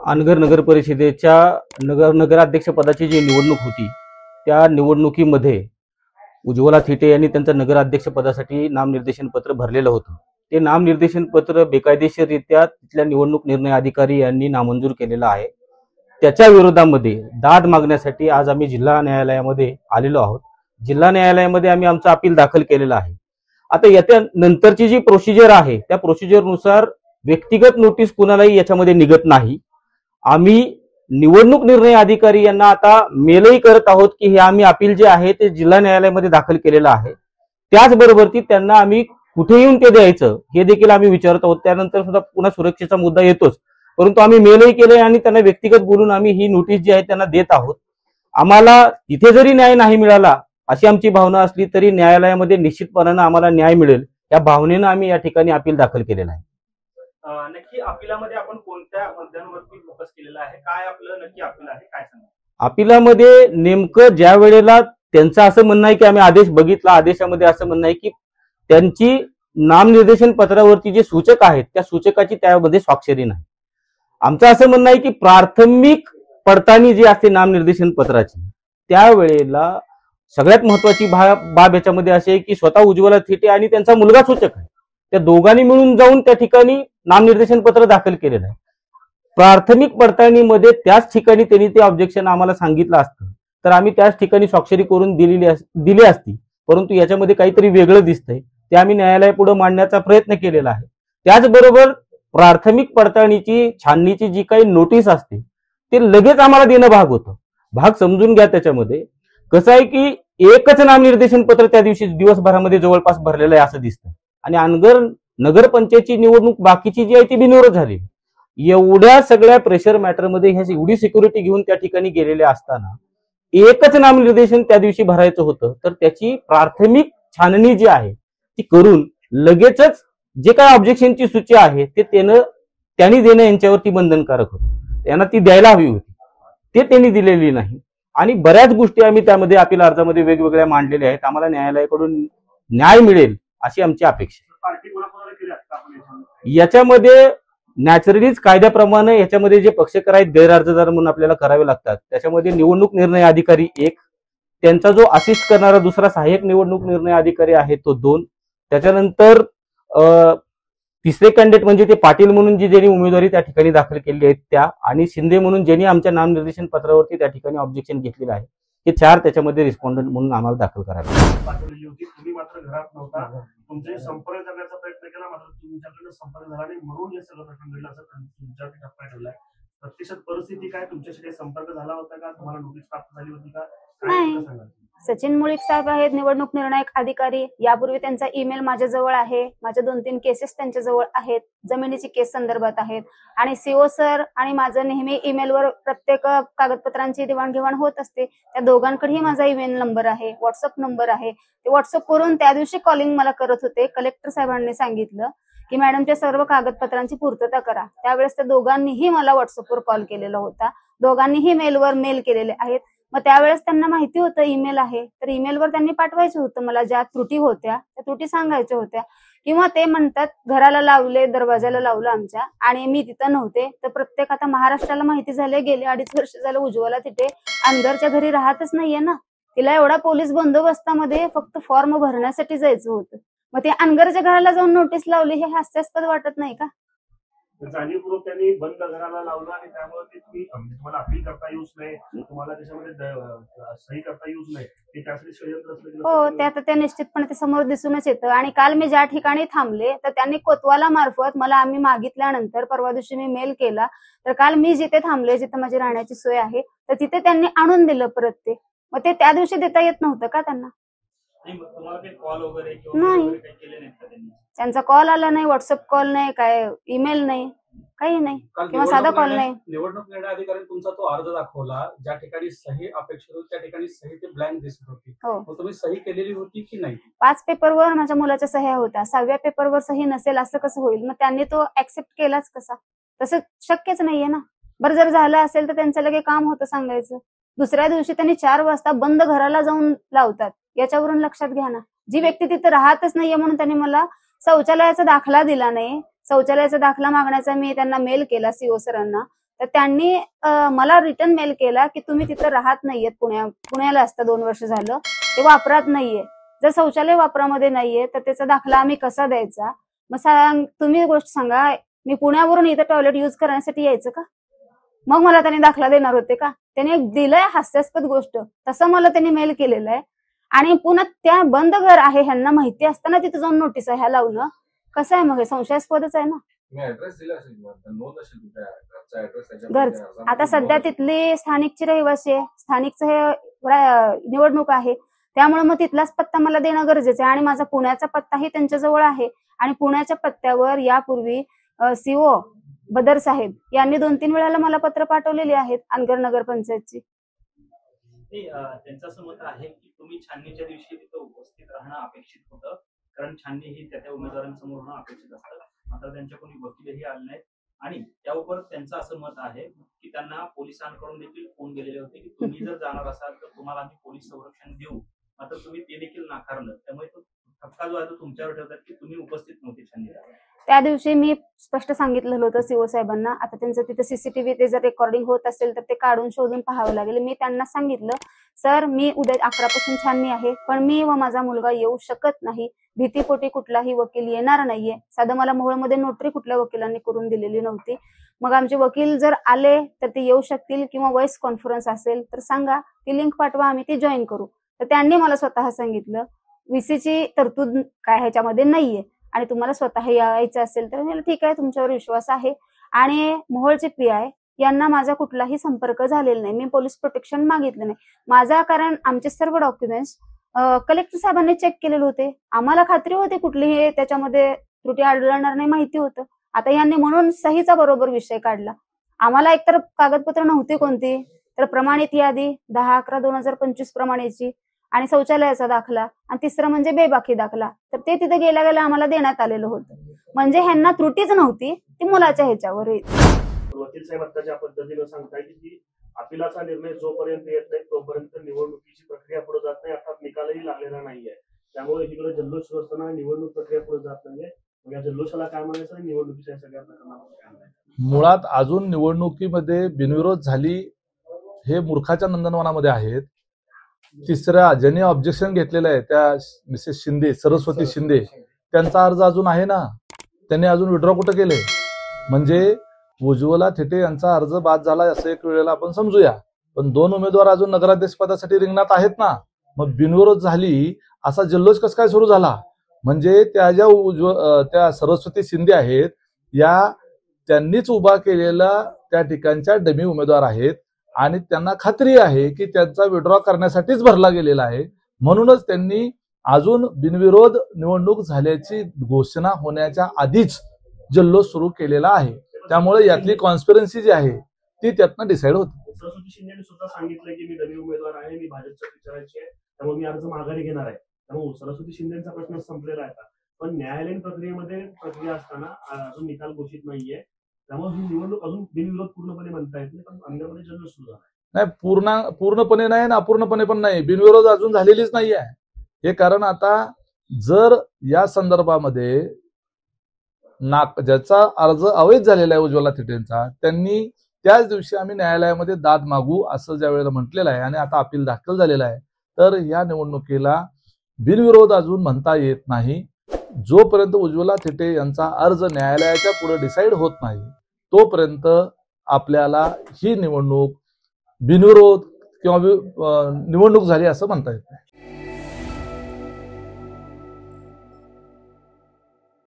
अनगर नगर परिषदेच्या नगराध्यक्ष पदाची जी निवडणूक होती त्या निवडणुकीमध्ये उज्ज्वला थिटे यांनी त्यांचं नगराध्यक्ष पदासाठी नामनिर्देशन पत्र भरलेलं होतं। ते नामनिर्देशन पत्र बेकायदेशीररित्या तिथल्या निवडणूक निर्णय अधिकारी यांनी नामंजूर केलेलं आहे। त्याच्या विरोधामध्ये दाद मागण्यासाठी आज आम्ही जिल्हा न्यायालयामध्ये आलेलो आहोत। जिल्हा न्यायालयामध्ये आम्ही आमचं अपील दाखल केलेलं आहे। आता याच्या नंतरची जी प्रोसिजर आहे त्या प्रोसिजरनुसार व्यक्तिगत नोटीस कुणालाही याच्यामध्ये निघत नाही। आम्ही निवडणूक निर्णय अधिकारी यांना आता मेलही करत आहोत की हे आम्ही अपील जे आहे ते जिल्हा न्यायालयामध्ये दाखल केलेलं आहे। त्याचबरोबर त्यांना आम्ही कुठे येऊन ते द्यायचं हे देखील आम्ही विचारत आहोत। त्यानंतर सुद्धा पुन्हा सुरक्षेचा मुद्दा येतोच, परंतु आम्ही मेलही केले आणि त्यांना व्यक्तिगत बोलून आम्ही ही नोटीस जी आहे त्यांना देत आहोत। आम्हाला तिथे जरी न्याय नाही मिळाला अशी आमची भावना असली तरी न्यायालयामध्ये निश्चितपणाने आम्हाला न्याय मिळेल या भावनेनं आम्ही या ठिकाणी अपील दाखल केलेलं आहे। नक्की अपिलामध्ये आपण कोणत्या मुद्द्यांवरती फोकस केलेला आहे, काय आपलं नक्की अपील आहे, काय सांगा? अपिलामध्ये नेमकं ज्या वेळेला त्यांचं असं म्हणणं आहे की आम्ही आदेश बघितला, आदेशामध्ये असं म्हणणं आहे की त्यांची नामनिर्देशन पत्रावरती जे सूचक आहेत त्या सूचकाची त्यामध्ये स्वाक्षरी नाही। आमचं असं म्हणणं आहे की प्राथमिक पडताळणी जी असते नामनिर्देशन पत्राची त्यावेळेला सगळ्यात महत्वाची बाब याच्यामध्ये अशी आहे की स्वतः उज्ज्वला थिटे आणि त्यांचा मुलगा सूचक आहे, त्या दोघांनी मिळून जाऊन त्या ठिकाणी नामनिर्देशन पत्र दाखल केलेलं आहे। प्राथमिक पडताळणीमध्ये त्याच ठिकाणी त्यांनी ते ऑब्जेक्शन आम्हाला सांगितलं असतं तर आम्ही त्याच ठिकाणी स्वाक्षरी करून दिली असती, परंतु याच्यामध्ये काहीतरी वेगळं दिसतंय ते आम्ही न्यायालयापुढे मांडण्याचा प्रयत्न केलेला आहे। त्याचबरोबर प्राथमिक पडताळणीची छाननीची जी काही नोटीस असते ते लगेच आम्हाला देणं भाग होतं। भाग समजून घ्या, त्याच्यामध्ये कसं आहे की एकच नामनिर्देशन पत्र त्या दिवशी दिवसभरामध्ये जवळपास भरलेलं आहे असं दिसतं आणि अनगर नगरपंचायतची निवडणूक बाकीची जी आहे ती बिनविरोध झाली। एवढ्या सगळ्या प्रेशर मॅटरमध्ये ह्या एवढी सिक्युरिटी घेऊन त्या ठिकाणी गेलेले असताना एकच नामनिर्देशन त्या दिवशी भरायचं होतं तर त्याची प्राथमिक छाननी जी आहे ती करून लगेचच जे काय ऑब्जेक्शनची सूची आहे ते त्यांनी देणं यांच्यावरती बंधनकारक होतं, त्यांना ती द्यायला हवी होती, ते त्यांनी दिलेली नाही। आणि बऱ्याच गोष्टी आम्ही त्यामध्ये अपील अर्जामध्ये वेगवेगळ्या मांडलेल्या आहेत। आम्हाला न्यायालयाकडून न्याय मिळेल अशी आमची अपेक्षा आहे। याच्यामध्ये नॅचरलीच कायद्याप्रमाणे याच्यामध्ये जे पक्षकार आहेत गैरअर्जदार म्हणून आपल्याला करावे लागतात, त्याच्यामध्ये निवडणूक निर्णय अधिकारी एक, त्यांचा जो असिस्ट करणारा दुसरा सहाय्यक निवडणूक निर्णय अधिकारी आहे तो 2, त्याच्यानंतर तिसरे कॅन्डिडेट म्हणजे ते पाटील म्हणून ज्यांनी उमेदवारी त्या ठिकाणी दाखल केली आहे त्या, आणि शिंदे म्हणून ज्यांनी आमच्या नामनिर्देशन पत्रावरती त्या ठिकाणी ऑब्जेक्शन घेतलेलं आहे, हे 4 त्याच्यामध्ये रिस्पॉन्डंट म्हणून आम्हाला दाखल करायला पाठवलेली होती। तुम्ही मात्र घरात नव्हता, तुमचे संपर्क करण्याचा प्रयत्न केला मात्र तुमच्याकडे संपर्क झाला नाही म्हणून हे सगळं प्रकरण घडलं असं तुमच्यावरती टप्पा ठेवलाय। प्रत्यक्षात परिस्थिती काय, तुमच्याशी काही संपर्क झाला होता का, तुम्हाला नोटीस प्राप्त झाली होती का, नाही। सचिन मुळीक साहेब आहेत निवडणूक निर्णायक अधिकारी, यापूर्वी त्यांचा ईमेल माझ्याजवळ आहे, माझ्या 2-3 केसेस त्यांच्याजवळ आहेत, जमिनीची केस संदर्भात आहेत आणि सीओ सर आणि माझं नेहमी ईमेलवर प्रत्येक कागदपत्रांची देवाणघेवाण होत असते। त्या दोघांकडेही माझा ईमेल नंबर आहे, व्हॉट्सअप नंबर आहे। ते व्हॉट्सअप करून त्या दिवशी कॉलिंग मला करत होते। कलेक्टर साहेबांनी सांगितलं की मॅडमच्या सर्व कागदपत्रांची पूर्तता करा, त्यावेळेस त्या दोघांनीही मला व्हॉट्सअपवर कॉल केलेला होता, दोघांनीही मेलवर मेल केलेले आहेत। मग त्यावेळेस त्यांना माहिती होतं ईमेल आहे तर ईमेलवर त्यांनी पाठवायचं होतं मला, ज्या त्रुटी होत्या त्या त्रुटी सांगायच्या होत्या। किंवा ते म्हणतात घराला लावले, दरवाजाला लावलं आमच्या आणि मी तिथं नव्हते, तर प्रत्येक आता महाराष्ट्राला माहिती झाले गेले 2.5 वर्ष झालं उज्ज्वला थिटे अनगरच्या घरी राहतच नाहीये ना, तिला एवढा पोलीस बंदोबस्तामध्ये फक्त फॉर्म भरण्यासाठी जायचं होतं, मग ते अनगरच्या घराला जाऊन नोटीस लावली, हे हास्यास्पद वाटत नाही का? जाणीवपूर्वक त्यांनी बंद घराला लावलं आणि त्यामुळे ते तुम्हाला अपील करता येऊच नाही, तुम्हाला त्याच्यामध्ये सही करता येऊच नाही, ते त्यासाठी षडयंत्र असलं। हो, ते आता ते निश्चितपणे ते समोर दिसूनच येतं। आणि काल मी ज्या ठिकाणी थांबले तर त्यांनी कोतवाला मार्फत मला आम्ही मागितल्यानंतर परवा दिवशी मी मेल केला, तर काल मी जिथे थांबले, जिथे माझी राहण्याची सोय आहे तर तिथे त्यांनी आणून दिलं परत ते, मग ते त्या दिवशी देता येत नव्हतं का त्यांना? नाही, त्यांचा कॉल आला नाही, व्हॉट्सअप कॉल नाही, काय ईमेल नाही, काही नाही, किंवा साधा कॉल नाही। निवडणूक निर्णय अधिकारी तुमचा तो अर्ज दाखवला, ज्या ठिकाणी सही अपेक्षित होती त्या ठिकाणी सही ते ब्लँक दिसत होती, मग तुम्ही सही केलेली होती की नाही? 5 पेपरवर माझ्या मुलाच्या सह्या होत्या, 6व्या पेपरवर सही नसेल असं कसं होईल? मग त्यांनी तो ऍक्सेप्ट केलाच कसा? तसं शक्यच नाहीये ना। बरं जर झालं असेल तर त्यांचं लगे काम होतं सांगायचं, दुसऱ्या दिवशी त्यांनी 4 वाजता बंद घराला जाऊन लावतात, याच्यावरून लक्षात घ्या ना। जी व्यक्ती तिथे राहतच नाहीये म्हणून त्यांनी मला शौचालयाचा दाखला दिला नाही, शौचालयाचा दाखला मागण्याचा मी त्यांना मेल केला सीओ सरांना, तर त्यांनी मला रिटर्न मेल केला की तुम्ही तिथं राहत नाहीयेत, पुण्याला असता 2 वर्ष झालं, ते वापरात नाहीये. जर शौचालय वापरामध्ये नाहीये तर त्याचा दाखला आम्ही कसा द्यायचा? मग तुम्ही गोष्ट सांगा, मी पुण्यावरून इथं टॉयलेट युज करण्यासाठी यायचं का? मग मला त्यांनी दाखला देणार होते का? त्याने दिलंय हास्यास्पद गोष्ट, तसं मला त्यांनी मेल केलेलं आहे. आणि पुन्हा त्या बंद घर आहे ह्यांना माहिती असताना तिथे जाऊन नोटीस ह्या लावणं कसं आहे? मग हे संशयास्पदच आहे ना. घर आता सध्या तिथली स्थानिकची रहिवासी आहे, स्थानिकचं हे निवडणूक आहे, त्यामुळे मग तिथलाच पत्ता मला देणं गरजेचं आहे. आणि माझा पुण्याचा पत्ताही त्यांच्याजवळ आहे. आणि पुण्याच्या पत्त्यावर यापूर्वी सीओ बदर साहेब यांनी 2-3 वेळेला मला पत्र पाठवलेली आहेत अनगर नगरपंचायतची. त्यांचं असं मत आहे की तुम्ही छाननीच्या दिवशी तिथं उपस्थित राहणं अपेक्षित होतं, कारण छाननी ही त्या उमेदवारांसमोर होणं अपेक्षित असतं. मात्र त्यांच्या कोणी वकीलही आले नाहीत. आणि त्यावर त्यांचं असं मत आहे की त्यांना पोलिसांकडून देखील फोन गेलेले होते की तुम्ही जर जाणार असाल तर तुम्हाला आम्ही पोलीस संरक्षण देऊ, मात्र तुम्ही ते देखील नाकारलं. त्यामुळे तो ठपका जो आहे तो तुमच्यावर ठेवतात की तुम्ही उपस्थित नव्हते छाननीला. त्या दिवशी मी स्पष्ट सांगितलेलं होतं सीओ साहेबांना, आता त्यांचं तिथे सीसीटीव्ही ते जर रेकॉर्डिंग होत असेल तर ते काढून शोधून पाहावं लागेल. मी त्यांना सांगितलं, सर मी उद्या 11 पासून छाननी आहे, पण मी व माझा मुलगा येऊ शकत नाही. भीतीपोटी कुठलाही वकील येणार नाहीये. साधं मला मोहोळमध्ये नोटरी कुठल्या वकिलांनी करून दिलेली नव्हती. मग आमचे वकील जर आले तर ते येऊ शकतील, किंवा वॉइस कॉन्फरन्स असेल तर सांगा, ती लिंक पाठवा, आम्ही ती जॉईन करू. तर त्यांनी मला स्वतः सांगितलं VC तरतूद काय ह्याच्यामध्ये नाहीये, आणि तुम्हाला स्वतः यायचं असेल तर मला ठीक आहे, तुमच्यावर विश्वास आहे. आणि मोहोळचे PI यांना माझा कुठलाही संपर्क झालेला नाही. मी पोलीस प्रोटेक्शन मागितलं नाही माझा, कारण आमचे सर्व डॉक्युमेंट्स कलेक्टर साहेबांनी चेक केलेले होते. आम्हाला खात्री होती कुठलीही त्याच्यामध्ये त्रुटी आढळणार नाही, माहिती होतं. आता यांनी म्हणून सहीचा बरोबर विषय काढला. आम्हाला एकतर कागदपत्र नव्हती कोणती, तर प्रमाणित यादी 10/11/2025 प्रमाणेची, आणि शौचालयाचा दाखला, आणि तिसरं म्हणजे बेबाकी दाखला. तर ते तिथे गेल्या गेल्या आम्हाला देण्यात आलेलं होतं. म्हणजे ह्यांना त्रुटीच नव्हती, ती मुलाच्या ह्याच्यावर वकील साहेब आता ज्या पद्धतीनं सांगताय की अपिलाचा निर्णय जोपर्यंत येत नाही तोपर्यंत निवडणुकीची प्रक्रिया पुढे जात नाही, अर्थात निकालही लागलेला नाहीये. त्यामुळे इकडे जल्लोष सुरू असताना निवडणूक प्रक्रिया पुढे जात नाहीये. मग या जल्लोषाला काय म्हणायचं आणि निवडणुकीच्या सगळ्या प्रकरणाला काय म्हणायचं? मुळात अजून निवडणुकीमध्ये बिनविरोध झाली हे मूर्खाच्या नंदनवनामध्ये आहेत. तिसऱ्या ज्यांनी ऑब्जेक्शन घेतलेलं आहे त्या मिसेस शिंदे, सरस्वती शिंदे, त्यांचा अर्ज अजून आहे ना, त्यांनी अजून विड्रॉ कुठं केले? म्हणजे उज्ज्वला थिटे यांचा अर्ज बाद झाला असं एक वेळेला आपण समजूया, पण 2 उमेदवार अजून नगराध्यक्ष पदासाठी रिंगणात आहेत ना. मग बिनविरोध झाली असा जल्लोष कसं काय सुरू झाला? म्हणजे त्या सरस्वती शिंदे आहेत या त्यांनीच उभा केलेला त्या ठिकाणच्या डमी उमेदवार आहेत, आणि त्यांना खात्री आहे की त्यांचा विड्रॉ करण्यासाठीच भरला गेलेला आहे. म्हणूनच त्यांनी अजून बिनविरोध निवडणूक झाल्याची घोषणा होण्याच्या आधीच जल्लोष सुरू केलेला आहे. त्यामुळे यातली कॉन्स्पिरन्सी जी आहे ती त्यातनं डिसाईड होते. सरस्वती शिंदेने सुद्धा सांगितलं की मी डमी उमेदवार आहे, मी भाजपच्या विचारायची आहे, त्यामुळे मी अर्ज माघारी घेणार आहे. त्यामुळे सरस्वती शिंदेचा प्रश्न संपलेला आहे. पण न्यायालयीन प्रक्रियेमध्ये प्रक्रिया असताना अजून निकाल घोषित नाहीये, त्यामुळे ही निवडणूक अजून बिनविरोध पूर्णपणे म्हणता येत नाही. पण अंगामध्ये जल्लोष सुरू झाला नाही, पूर्णपणे नाही ना अपूर्णपणे पण नाही, बिनविरोध अजून झालेलीच नाही आहे. हे कारण आता जर या संदर्भामध्ये ज्याचा अर्ज अवैध झालेला आहे उज्ज्वला थिटेंचा, त्यांनी त्याच दिवशी आम्ही न्यायालयामध्ये दाद मागू असं ज्या वेळेला म्हटलेलं आहे आणि आता अपील दाखल झालेलं आहे, तर या निवडणुकीला बिनविरोध अजून म्हणता येत नाही. जोपर्यंत उज्ज्वला थिटे यांचा अर्ज न्यायालयाच्या पुढे डिसाईड होत नाही तोपर्यंत आपल्याला ही निवडणूक बिनविरोध किंवा निवडणूक झाली असं म्हणता येत नाही.